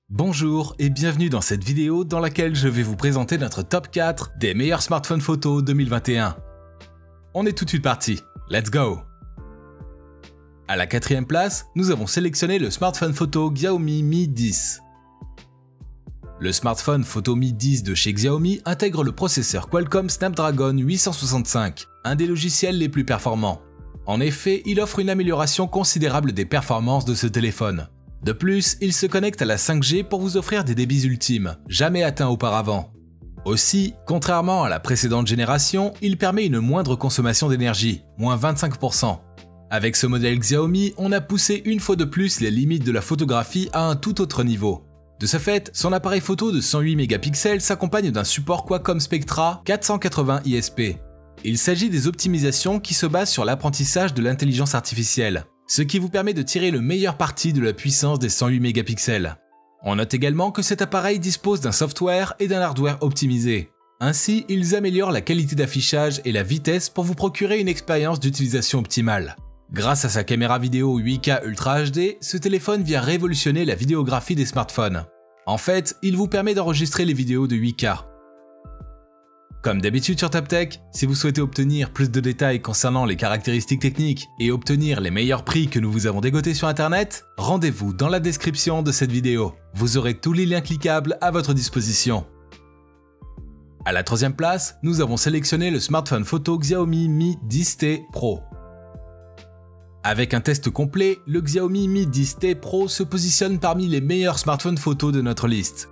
Bonjour et bienvenue dans cette vidéo dans laquelle je vais vous présenter notre top 4 des meilleurs smartphones photo 2021. On est tout de suite parti, let's go! À la quatrième place, nous avons sélectionné le smartphone photo Xiaomi Mi 10. Le smartphone photo Mi 10 de chez Xiaomi intègre le processeur Qualcomm Snapdragon 865, un des logiciels les plus performants. En effet, il offre une amélioration considérable des performances de ce téléphone. De plus, il se connecte à la 5G pour vous offrir des débits ultimes, jamais atteints auparavant. Aussi, contrairement à la précédente génération, il permet une moindre consommation d'énergie, moins 25%. Avec ce modèle Xiaomi, on a poussé une fois de plus les limites de la photographie à un tout autre niveau. De ce fait, son appareil photo de 108 mégapixels s'accompagne d'un support Qualcomm Spectra 480 ISP. Il s'agit des optimisations qui se basent sur l'apprentissage de l'intelligence artificielle, ce qui vous permet de tirer le meilleur parti de la puissance des 108 mégapixels. On note également que cet appareil dispose d'un software et d'un hardware optimisé. Ainsi, ils améliorent la qualité d'affichage et la vitesse pour vous procurer une expérience d'utilisation optimale. Grâce à sa caméra vidéo 8K Ultra HD, ce téléphone vient révolutionner la vidéographie des smartphones. En fait, il vous permet d'enregistrer les vidéos de 8K. Comme d'habitude sur TapTech, si vous souhaitez obtenir plus de détails concernant les caractéristiques techniques et obtenir les meilleurs prix que nous vous avons dégotés sur internet, rendez-vous dans la description de cette vidéo. Vous aurez tous les liens cliquables à votre disposition. À la troisième place, nous avons sélectionné le smartphone photo Xiaomi Mi 10T Pro. Avec un test complet, le Xiaomi Mi 10T Pro se positionne parmi les meilleurs smartphones photo de notre liste.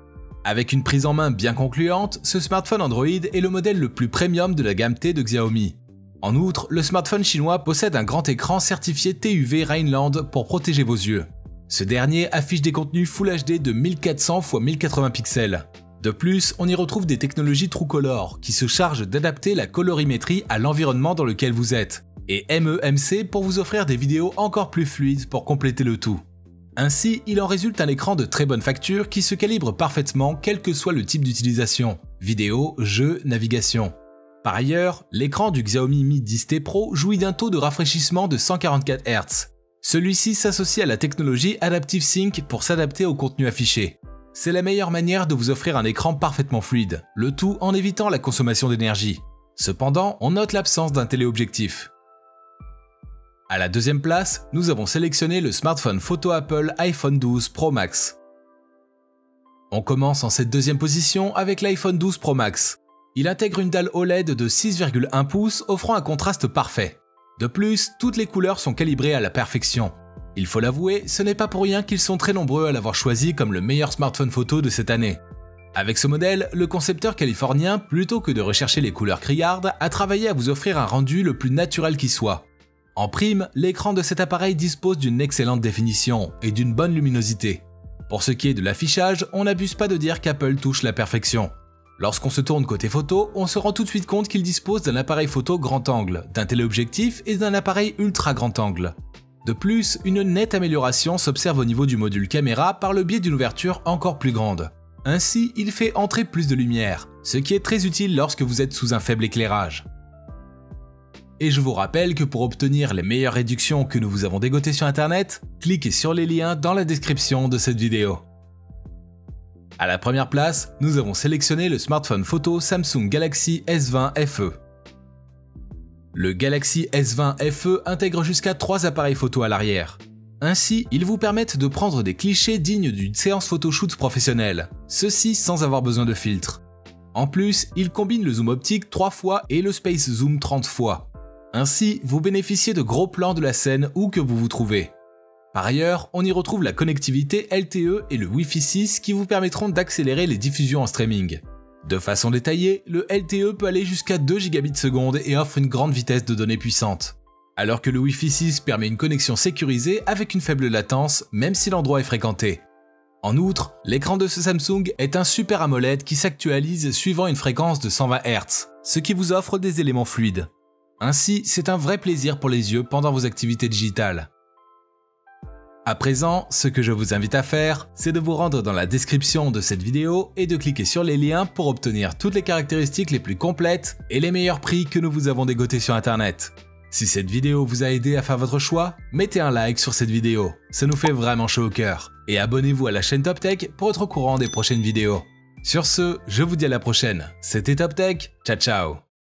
Avec une prise en main bien concluante, ce smartphone Android est le modèle le plus premium de la gamme T de Xiaomi. En outre, le smartphone chinois possède un grand écran certifié TUV Rheinland pour protéger vos yeux. Ce dernier affiche des contenus Full HD de 1400 x 1080 pixels. De plus, on y retrouve des technologies TrueColor qui se chargent d'adapter la colorimétrie à l'environnement dans lequel vous êtes, et MEMC pour vous offrir des vidéos encore plus fluides pour compléter le tout. Ainsi, il en résulte un écran de très bonne facture qui se calibre parfaitement quel que soit le type d'utilisation, vidéo, jeu, navigation. Par ailleurs, l'écran du Xiaomi Mi 10T Pro jouit d'un taux de rafraîchissement de 144 Hz. Celui-ci s'associe à la technologie Adaptive Sync pour s'adapter au contenu affiché. C'est la meilleure manière de vous offrir un écran parfaitement fluide, le tout en évitant la consommation d'énergie. Cependant, on note l'absence d'un téléobjectif. À la deuxième place, nous avons sélectionné le smartphone photo Apple iPhone 12 Pro Max. On commence en cette deuxième position avec l'iPhone 12 Pro Max. Il intègre une dalle OLED de 6,1 pouces offrant un contraste parfait. De plus, toutes les couleurs sont calibrées à la perfection. Il faut l'avouer, ce n'est pas pour rien qu'ils sont très nombreux à l'avoir choisi comme le meilleur smartphone photo de cette année. Avec ce modèle, le concepteur californien, plutôt que de rechercher les couleurs criardes, a travaillé à vous offrir un rendu le plus naturel qui soit. En prime, l'écran de cet appareil dispose d'une excellente définition et d'une bonne luminosité. Pour ce qui est de l'affichage, on n'abuse pas de dire qu'Apple touche la perfection. Lorsqu'on se tourne côté photo, on se rend tout de suite compte qu'il dispose d'un appareil photo grand angle, d'un téléobjectif et d'un appareil ultra grand angle. De plus, une nette amélioration s'observe au niveau du module caméra par le biais d'une ouverture encore plus grande. Ainsi, il fait entrer plus de lumière, ce qui est très utile lorsque vous êtes sous un faible éclairage. Et je vous rappelle que pour obtenir les meilleures réductions que nous vous avons dégotées sur internet, cliquez sur les liens dans la description de cette vidéo. À la première place, nous avons sélectionné le smartphone photo Samsung Galaxy S20 FE. Le Galaxy S20 FE intègre jusqu'à 3 appareils photo à l'arrière. Ainsi, ils vous permettent de prendre des clichés dignes d'une séance photoshoot professionnelle, ceci sans avoir besoin de filtre. En plus, il combine le zoom optique 3 fois et le space zoom 30 fois. Ainsi, vous bénéficiez de gros plans de la scène où que vous vous trouvez. Par ailleurs, on y retrouve la connectivité LTE et le Wi-Fi 6 qui vous permettront d'accélérer les diffusions en streaming. De façon détaillée, le LTE peut aller jusqu'à 2 Gbps et offre une grande vitesse de données puissante. Alors que le Wi-Fi 6 permet une connexion sécurisée avec une faible latence, même si l'endroit est fréquenté. En outre, l'écran de ce Samsung est un Super AMOLED qui s'actualise suivant une fréquence de 120 Hz, ce qui vous offre des éléments fluides. Ainsi, c'est un vrai plaisir pour les yeux pendant vos activités digitales. À présent, ce que je vous invite à faire, c'est de vous rendre dans la description de cette vidéo et de cliquer sur les liens pour obtenir toutes les caractéristiques les plus complètes et les meilleurs prix que nous vous avons dégotés sur internet. Si cette vidéo vous a aidé à faire votre choix, mettez un like sur cette vidéo, ça nous fait vraiment chaud au cœur. Et abonnez-vous à la chaîne Top Tech pour être au courant des prochaines vidéos. Sur ce, je vous dis à la prochaine, c'était Top Tech, ciao ciao.